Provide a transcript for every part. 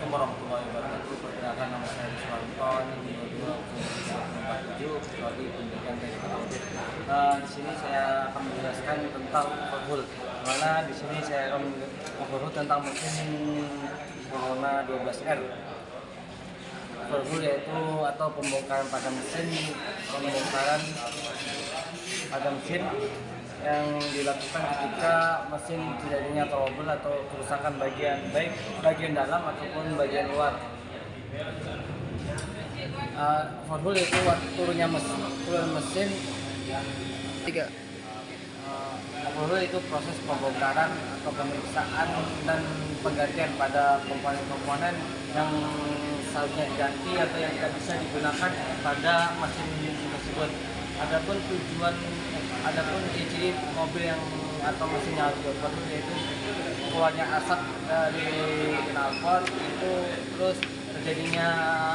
Assalamualaikum warahmatullahi wabarakatuh. Perkenalkan, nama saya Rizwanto, 2247, prodi pendidikan teknik audit. Di sini saya akan menjelaskan tentang overhaul. Mana di sini saya akan overhaul tentang mesin Corona 12R. Overhaul yaitu atau pembongkaran pada mesin, yang dilakukan ketika mesin tidak adanya trouble atau kerusakan bagian dalam ataupun bagian luar. Overhaul itu turunnya mesin. Overhaul itu proses pembongkaran atau pemeriksaan dan penggantian pada komponen-komponen yang seharusnya diganti atau yang tidak bisa digunakan pada mesin tersebut. Adapun ciri mobil atau mesin yang harus dioperasi yaitu keluarnya asap dari knalpot, itu terus terjadinya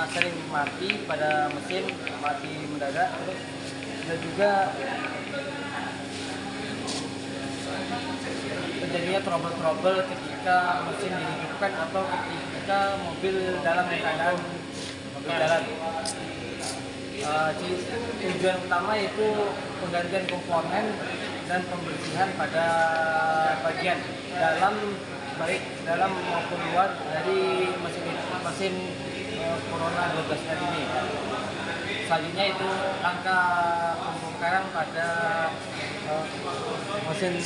sering mati pada mesin, mati mendadak, terus dan juga terjadinya trouble ketika mesin dihidupkan atau ketika mobil dalam keadaan berjalan. Tujuan utama yaitu penggantian komponen dan pembersihan pada bagian baik dalam maupun luar dari mesin Corona 12R ini. Selanjutnya itu langkah pembongkaran pada mesin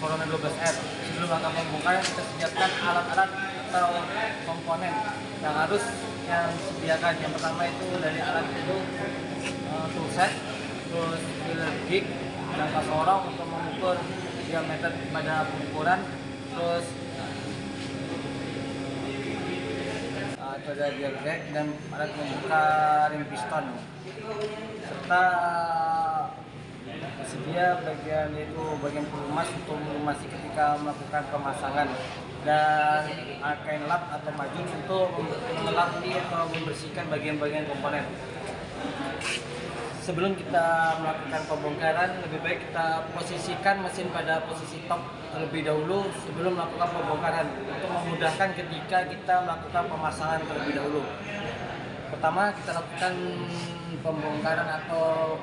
Corona 12R. Sebelum langkah pembongkaran, kita sediakan alat-alat atau komponen yang harus disediakan. Yang pertama itu dari alat itu toolset, terus filler gig, jangka sorong untuk mengukur diameter pada pengukuran, terus ada gear jack dan alat membuka rim piston, serta sedia bagian pelumas untuk melumasi ketika melakukan pemasangan, dan kain lap atau majun untuk mengelapli atau membersihkan bagian-bagian komponen. Sebelum kita melakukan pembongkaran, lebih baik kita posisikan mesin pada posisi top terlebih dahulu sebelum melakukan pembongkaran untuk memudahkan ketika kita melakukan pemasangan terlebih dahulu. Pertama, kita lakukan pembongkaran atau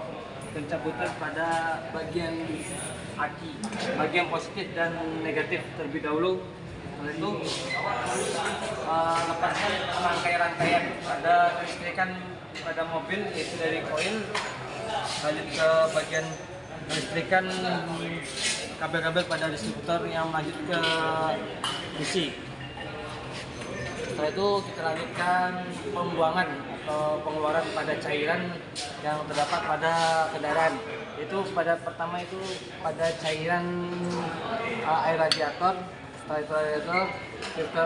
pencabutan pada bagian aki, bagian positif dan negatif terlebih dahulu. Setelah itu lepaskan rangkaian pada kelistrikan pada mobil, yaitu dari koil, lanjut ke bagian kelistrikan kabel-kabel pada distributor yang lanjut ke busi. Setelah itu kita lanjutkan pembuangan atau pengeluaran pada cairan yang terdapat pada kendaraan. Pertama itu pada cairan air radiator. Setelah itu radiator, kita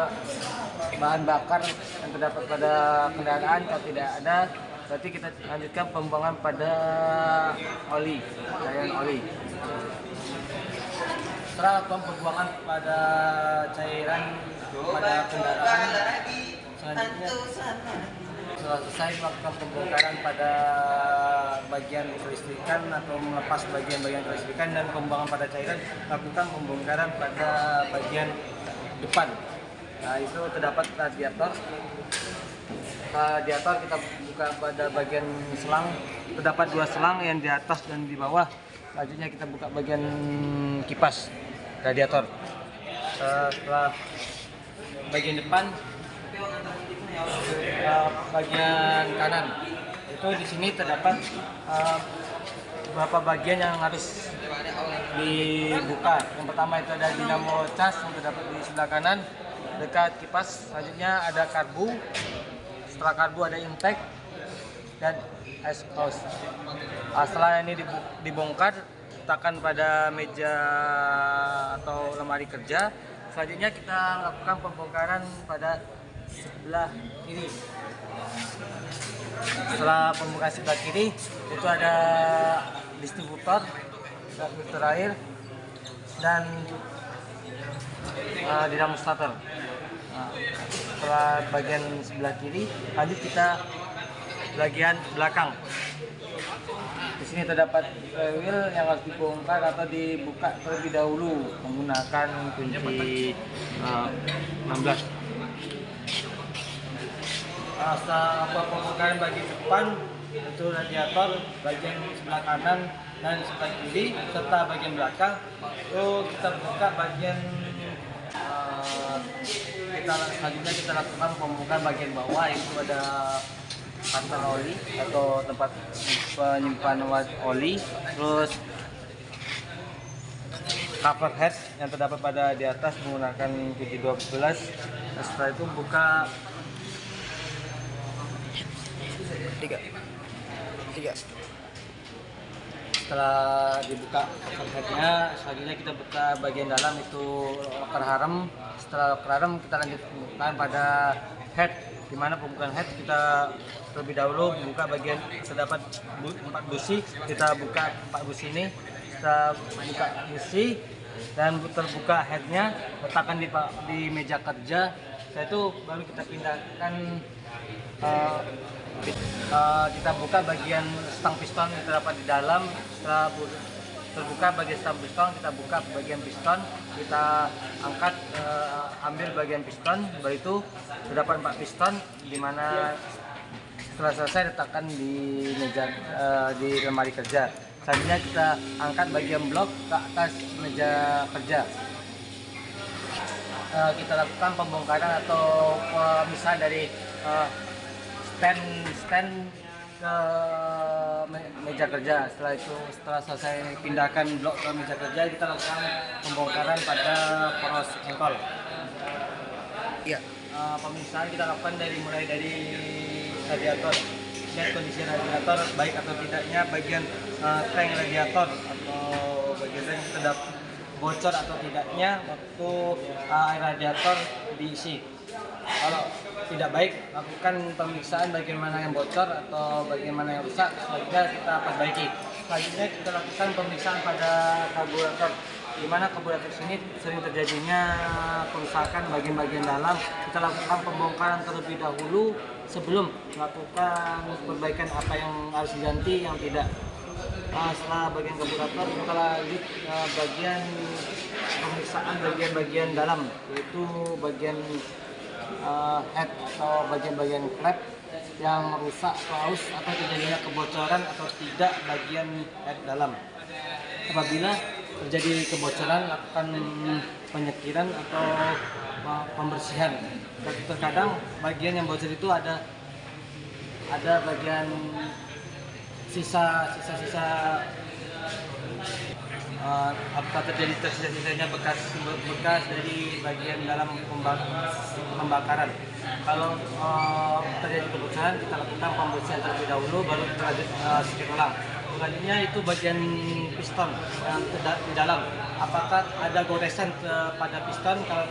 bahan bakar yang terdapat pada kendaraan. Kalau tidak ada, berarti kita lanjutkan pembuangan pada cairan oli. Setelah lakukan pembuangan pada cairan pada kendaraan, selanjutnya setelah selesai melakukan pembongkaran pada bagian kelistrikan atau melepas bagian-bagian kelistrikan dan pembuangan pada cairan, lakukan pembongkaran pada bagian depan. Nah, itu terdapat radiator kita buka pada bagian selang, terdapat 2 selang yang di atas dan di bawah. Selanjutnya kita buka bagian kipas radiator. Setelah bagian depan, bagian kanan itu di sini terdapat beberapa bagian yang harus dibuka. Yang pertama itu ada dinamo cas yang terdapat di sebelah kanan dekat kipas. Selanjutnya ada karbu. Setelah karbu ada intake dan exhaust. Setelah ini dibongkar, letakkan pada meja atau lemari kerja. Selanjutnya kita lakukan pembongkaran pada sebelah kiri. Setelah pembongkaran sebelah kiri, itu ada distributor filter air dan dinamo starter. Setelah bagian sebelah kiri, lanjut kita bagian belakang. Di sini terdapat wheel yang harus dibongkar atau dibuka terlebih dahulu menggunakan kunci 16. pembongkaran bagian depan itu radiator, bagian sebelah kanan dan sebelah kiri serta bagian belakang. Itu kita buka bagian selanjutnya kita lakukan pembongkaran bagian bawah, itu ada kantor oli atau tempat penyimpanan oli, terus cover head yang terdapat pada di atas menggunakan kunci 12. Setelah itu buka tiga. Setelah dibuka cover headnya, selanjutnya kita buka bagian dalam, itu loker harem. Setelah loker harem kita lanjutkan pada head, dimana pembukaan head kita terlebih dahulu membuka bagian terdapat 4 busi. Kita buka 4 busi ini, kita buka busi dan terbuka headnya, letakkan di meja kerja. Setelah itu baru kita pindahkan, kita buka bagian stang piston yang terdapat di dalam. Setelah terbuka bagian stang piston, kita buka bagian piston, kita angkat, ambil bagian piston. Baru itu terdapat 4 piston, dimana setelah selesai letakkan di meja, di lemari kerja. Selanjutnya kita angkat bagian blok ke atas meja kerja. Kita lakukan pembongkaran atau pemisahan dari stand ke meja kerja. Setelah itu, setelah selesai pindahkan blok ke meja kerja, kita lakukan pembongkaran pada poros engkol. Iya. Pemisahan kita lakukan mulai dari radiator. Lihat kondisi radiator baik atau tidaknya, bagian tank radiator atau bagian tank terdapat bocor atau tidaknya waktu air radiator diisi. Kalau tidak baik, lakukan pemeriksaan bagian mana yang bocor atau bagian mana yang rusak, selanjutnya kita perbaiki. Selanjutnya kita lakukan pemeriksaan pada karburator, di mana karburator sini sering terjadinya kerusakan bagian-bagian dalam. Kita lakukan pembongkaran terlebih dahulu sebelum melakukan perbaikan apa yang harus diganti, yang tidak. Setelah bagian karburator, kita lanjut bagian pemeriksaan bagian-bagian dalam, yaitu bagian head atau bagian-bagian klep yang rusak atau aus atau terjadinya kebocoran atau tidak bagian head dalam. Apabila terjadi kebocoran, lakukan penyekiran atau pembersihan. Terkadang bagian yang bocor itu ada bagian sisa apakah terjadi tersisa-sisanya bekas dari bagian dalam pembakaran. Kalau terjadi kebocoran, kita lakukan pembersihan terlebih dahulu, baru kita lanjut sekir ulang. Selanjutnya itu bagian piston yang di dalam. Apakah ada goresan pada piston? Kalau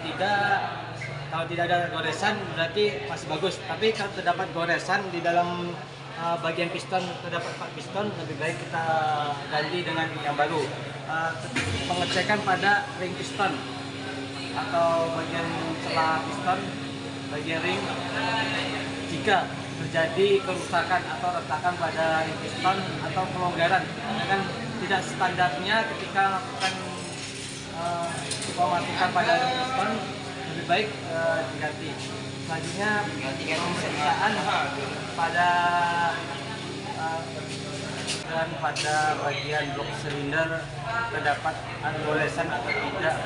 tidak ada goresan berarti masih bagus. Tapi kalau terdapat goresan di dalam bagian piston, terdapat 4 piston, lebih baik kita ganti dengan yang baru. Pengecekan pada ring piston atau bagian celah piston, bagian ring, jika terjadi kerusakan atau retakan pada ring piston atau pelonggaran, kan tidak standarnya ketika melakukan pemasukan pada ring piston, lebih baik diganti. Selanjutnya pemeriksaan pada dan pada bagian blok silinder terdapat goresan atau tidak,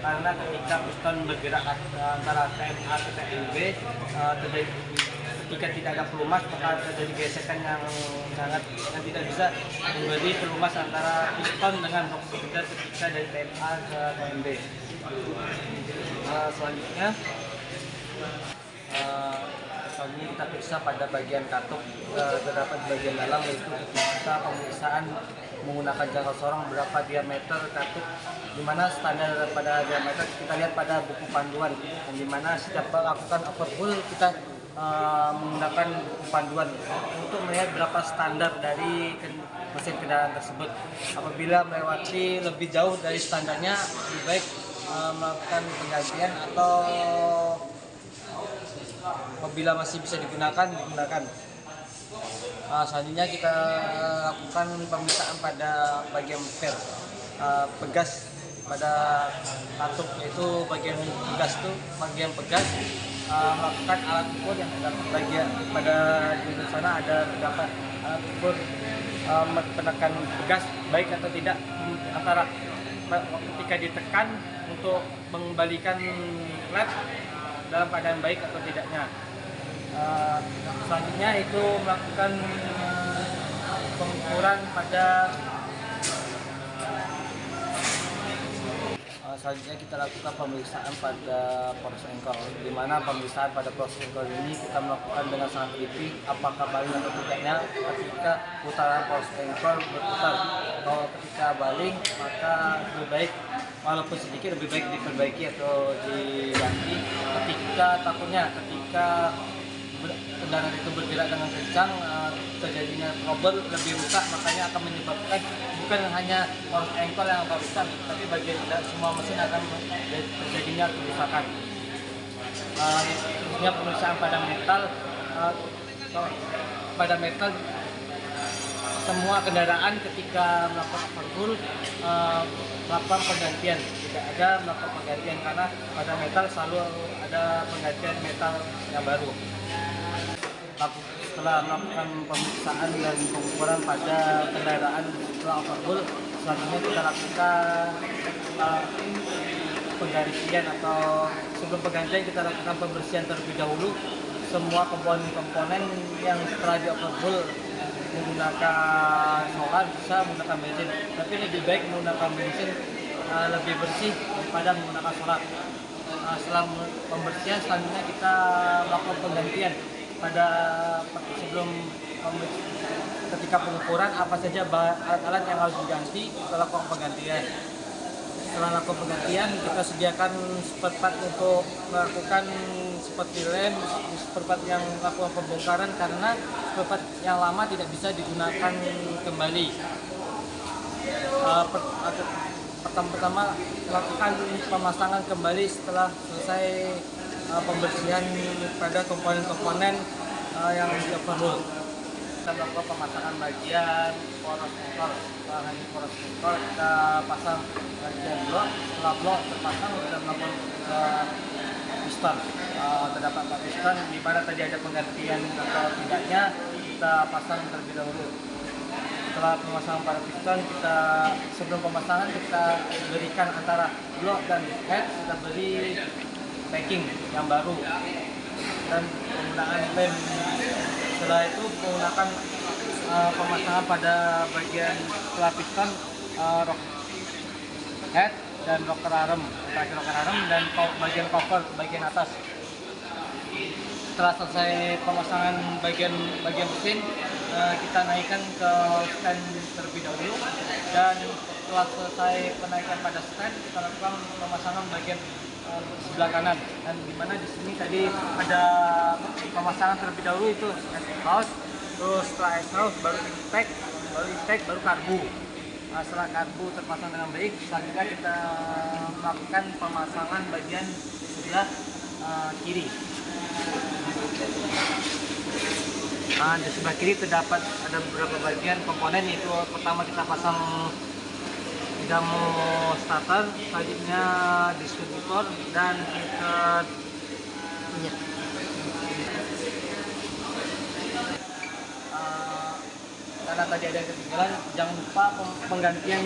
karena ketika piston bergerak antara TMA ke TMB, ketika tidak ada pelumas maka terjadi gesekan yang tidak bisa memberi pelumas antara piston dengan blok silinder ketika dari TMA ke TMB. Selanjutnya kita periksa pada bagian katup, terdapat bagian dalam, yaitu kita pemeriksaan menggunakan jangkau sorong berapa diameter katup, dimana standar pada diameter kita lihat pada buku panduan, dan dimana setiap melakukan overhaul kita menggunakan buku panduan untuk melihat berapa standar dari mesin kendaraan tersebut. Apabila melewati lebih jauh dari standarnya, lebih baik melakukan penggantian, atau apabila masih bisa digunakan. Selanjutnya kita lakukan pemeriksaan pada bagian pegas pada katup, yaitu bagian pegas melakukan alat ukur yang terdapat bagian pada di sana ada terdapat alat ukur penekan gas baik atau tidak antara ketika ditekan untuk mengembalikan led dalam keadaan baik atau tidaknya. Selanjutnya itu melakukan pengukuran pada selanjutnya kita lakukan pemeriksaan pada poros engkol, di mana pemeriksaan pada poros engkol ini kita melakukan dengan sangat teliti apakah baling atau tidaknya ketika putaran poros engkol berputar. Kalau ketika baling maka lebih baik walaupun sedikit lebih baik diperbaiki atau diganti. Ketika kendaraan itu bergerak dengan kencang, terjadinya trouble lebih rusak, makanya akan menyebabkan bukan hanya poros engkol yang akan rusak, tapi bagian semua mesin akan terjadinya kerusakan. Khususnya pemeriksaan pada metal, semua kendaraan ketika melakukan overhaul melakukan penggantian, tidak ada melakukan penggantian karena pada metal selalu ada penggantian metal yang baru. Setelah melakukan pemeriksaan dan pengukuran pada kendaraan setelah overhaul, selanjutnya kita lakukan penggantian atau sebelum penggantian kita lakukan pembersihan terlebih dahulu semua komponen-komponen yang setelah di overhaul menggunakan solar bisa menggunakan bensin, tapi lebih baik menggunakan bensin lebih bersih daripada menggunakan solar. Setelah pembersihan selanjutnya kita melakukan penggantian pada sebelum ketika pengukuran apa saja alat-alat yang harus diganti setelah lakukan penggantian. Setelah lakukan penggantian kita sediakan spare part untuk melakukan seperti rem, spare part yang melakukan pembongkaran karena spare part yang lama tidak bisa digunakan kembali. Pertama lakukan pemasangan kembali setelah selesai pembersihan pada komponen-komponen yang di-overhaul. Kita melakukan pemasangan bagian poros motor. Setelah poros motor kita pasang bagian blok. Setelah blok terpasang kita melakukan piston. Terdapat 4 piston di mana tadi ada penggantian atau tidaknya kita pasang terlebih dahulu. Setelah pemasangan para piston, sebelum pemasangan kita berikan antara blok dan head kita beri packing yang baru dan penggunaan lem. Setelah itu menggunakan pemasangan pada bagian setelah piston, rock head dan rocker arm, dan bagian cover bagian atas. Setelah selesai pemasangan bagian mesin, kita naikkan ke stand terlebih dahulu, dan setelah selesai penaikan pada stand kita lakukan pemasangan bagian sebelah kanan, dan dimana di sini tadi ada pemasangan terlebih dahulu itu exhaust, terus setelah exhaust baru intake, baru karbu. Setelah karbu terpasang dengan baik, selanjutnya kita melakukan pemasangan bagian sebelah kiri. Di sebelah kiri terdapat ada beberapa bagian komponen, yaitu pertama kita pasang dinamo starter, selanjutnya distributor, dan minyak. Karena tadi ada ketinggalan, jangan lupa penggantian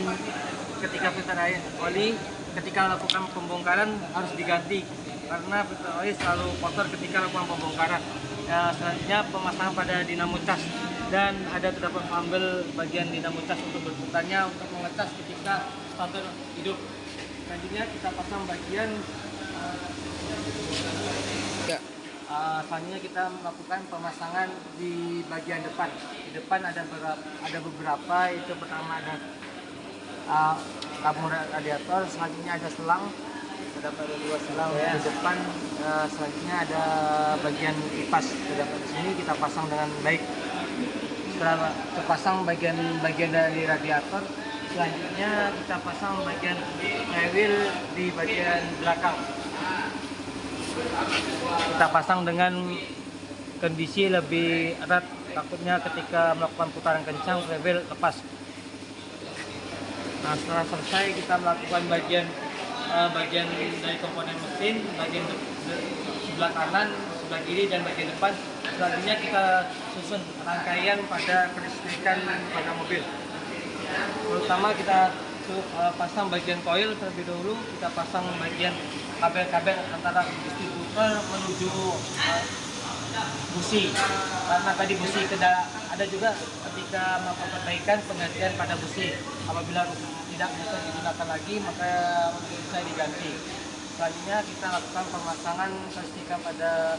ketika filter air oli ketika lakukan pembongkaran harus diganti karena filter oli selalu kotor ketika lakukan pembongkaran. Selanjutnya pemasangan pada dinamo cas, dan ada terdapat fumble bagian dinamo cas untuk berputarnya untuk mengecas ketika starter hidup. Selanjutnya kita pasang bagian selanjutnya kita melakukan pemasangan di bagian depan. Di depan ada beberapa, itu pertama ada tabung radiator, selanjutnya ada selang. Terdapat 2 selang di depan, selanjutnya ada bagian kipas. Terdapat di sini kita pasang dengan baik. Setelah terpasang bagian dari radiator, selanjutnya kita pasang bagian flywheel di bagian belakang. Kita pasang dengan kondisi lebih erat, takutnya ketika melakukan putaran kencang flywheel lepas. Setelah selesai kita melakukan bagian dari komponen mesin, bagian sebelah kanan, sebelah kiri, dan bagian depan. Selanjutnya kita susun rangkaian pada kelistrikan pada mobil. Terutama kita pasang bagian koil terlebih dahulu, kita pasang bagian kabel-kabel antara distributor menuju busi, karena tadi busi ada juga ketika melakukan perbaikan penggantian pada busi. Apabila tidak bisa digunakan lagi maka bisa diganti. Selanjutnya kita lakukan pemasangan kelistrikan pada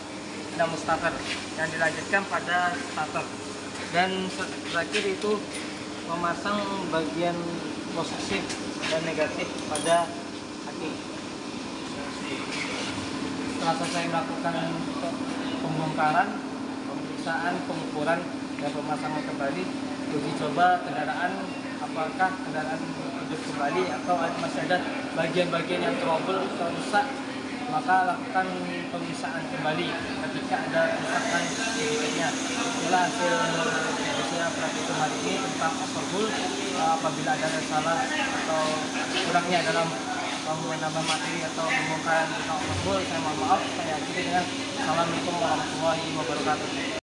dinamo starter yang dilanjutkan pada starter, dan terakhir itu memasang bagian positif dan negatif pada aki. Setelah selesai melakukan pembongkaran, pemeriksaan, pengukuran, dan pemasangan kembali, uji coba kendaraan apakah kendaraan hidup kembali atau masih ada bagian-bagian yang trouble atau rusak, maka lakukan pemeriksaan kembali ketika ada kerusakan sedikitnya. Itulah hasil revisinya praktikum hari ini tentang overhaul. Apabila ada salah atau kurangnya dalam menambah materi atau pembongkaran tentang overhaul, saya mohon maaf. Saya akhiri dengan Assalamualaikum warahmatullahi wabarakatuh.